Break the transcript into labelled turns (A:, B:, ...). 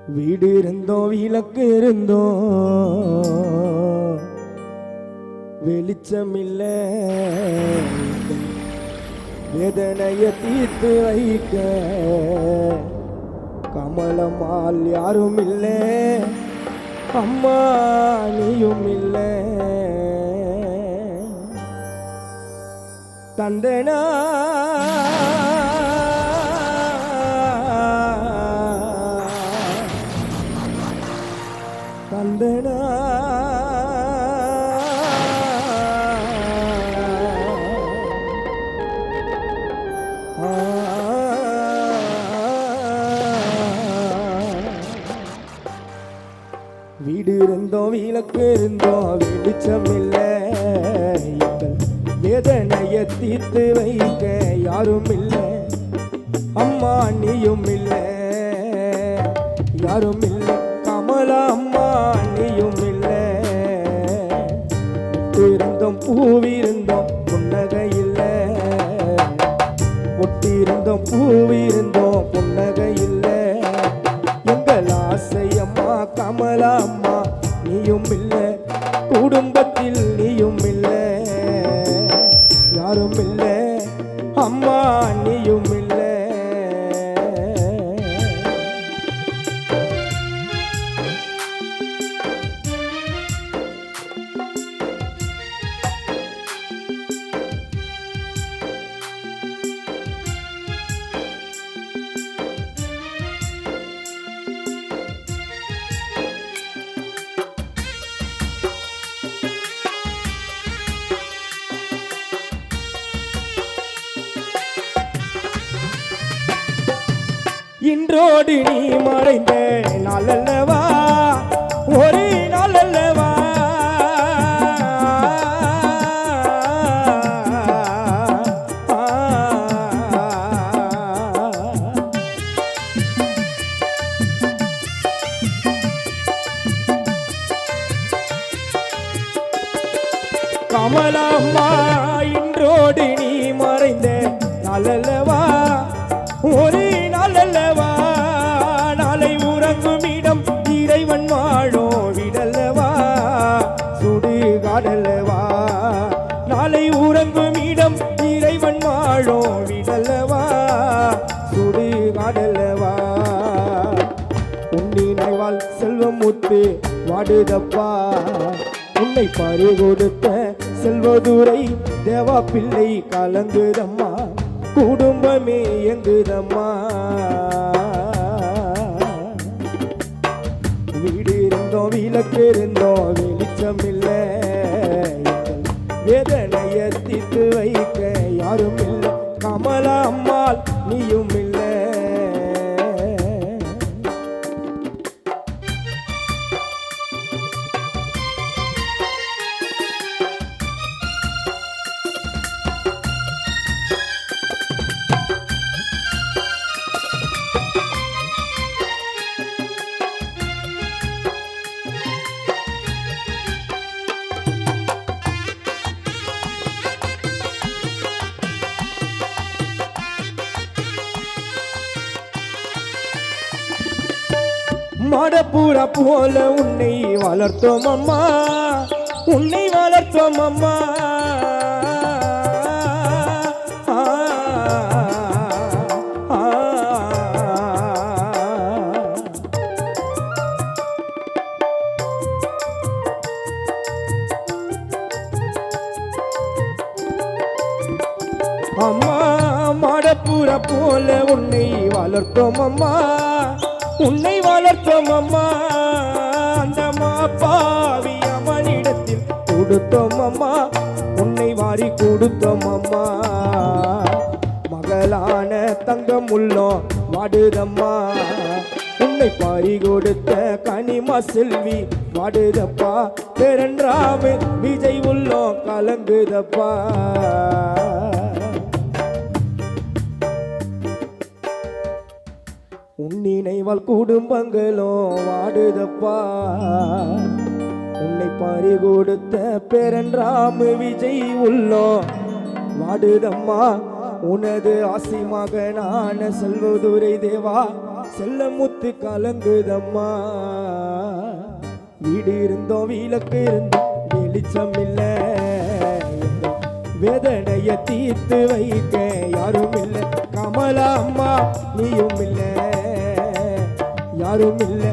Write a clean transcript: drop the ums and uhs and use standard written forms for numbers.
A: வீடு இருந்தோம் விளக்கு இருந்தோம் வெளிச்சமில்ல வேதனைய தீர்த்து வைக்க கமலமால் யாரும் இல்லை அம்மா நீயும் இல்லை தந்தனா தந்தனா வீடு இருந்தோம் விளக்கு இருந்தோம் வெளிச்சம் இல்லை வேதனைய தீர்த்து வைக்க யாரும் இல்லை அம்மா நீயும் இல்லை யாரும் இல்லை கமலா அம்மா நீயும் இல்லை இருந்தோம் பூவிருந்தோம் புன்னகை இல்லை ஒட்டியிருந்தோம் பூவிருந்தோம் புன்னகை இல்லை எங்கள் ஆசை அம்மா கமலா அம்மா நீயும் இல்லை குடும்பத்தில் நீயும் இல்லை யாரும் இல்லை அம்மா நீயும் இல்லை இன்றோடு நீ மறைந்த நாளல்லவா ஒரு நாளல்லவா கமலம்மா இன்றோடு நீ மறைந்த நாளல்லவா ஒரு நாளல்லவா நாளை உறங்கும் இடம் இறைவன் வாழோ விடல்லவா சுடுகாடல்லவா நாளை உறங்கும் இடம் இறைவன் வாழோ விடல்லவா சுடுகாடல்லவா உன்னினைவால் செல்வம் முத்து வாடுதப்பா உன்னை பறி கொடுத்த செல்வதுரை தேவா பிள்ளை கலங்குதம்மா குடும்பமே எங்குதம்மா வீடு இருந்தோம் விளக்கு இருந்தோம் வெளிச்சம் இல்லை வேதனைய தீர்த்து வைக்க யாரும் இல்லை கமலா அம்மாள் நீயும் இல்லை மாடப்புறா போல உன்னை வளர்த்தோம் அம்மா உன்னை வளர்த்தோம் அம்மா அம்மா மாடப்புறா போல உன்னை வளர்த்தோம் அம்மா உன்னை வளர்த்தோம் அம்மா அந்த மாப்பாவி அவனிடத்தில் கொடுத்தோம் அம்மா உன்னை வாரி கொடுத்தோம் அம்மா மகளான தங்கம் உள்ளோம் வாடுதம்மா உன்னை பாரி கொடுத்த கனிமா செல்வி வாடுதப்பா பெரன்றாமு விஜய் உள்ளோம் கலங்குதப்பா உன்னினைவால் குடும்பங்களும் வாடுதப்பா உன்னை பறி கொடுத்த பேரன்றாமு விஜய் உள்ளோ வாடுதம்மா உனது ஆசி மகனான செல்வதுரை தேவா செல்ல முத்து கலங்குதம்மா. வீடு இருந்தோம் விளக்கு இருந்தோம் வெளிச்சம் இல்ல, வேதனைய தீர்த்து வைக்க யாரும் இல்ல. கமலா அம்மா நீயும் இல்ல, யாரும் இல்ல.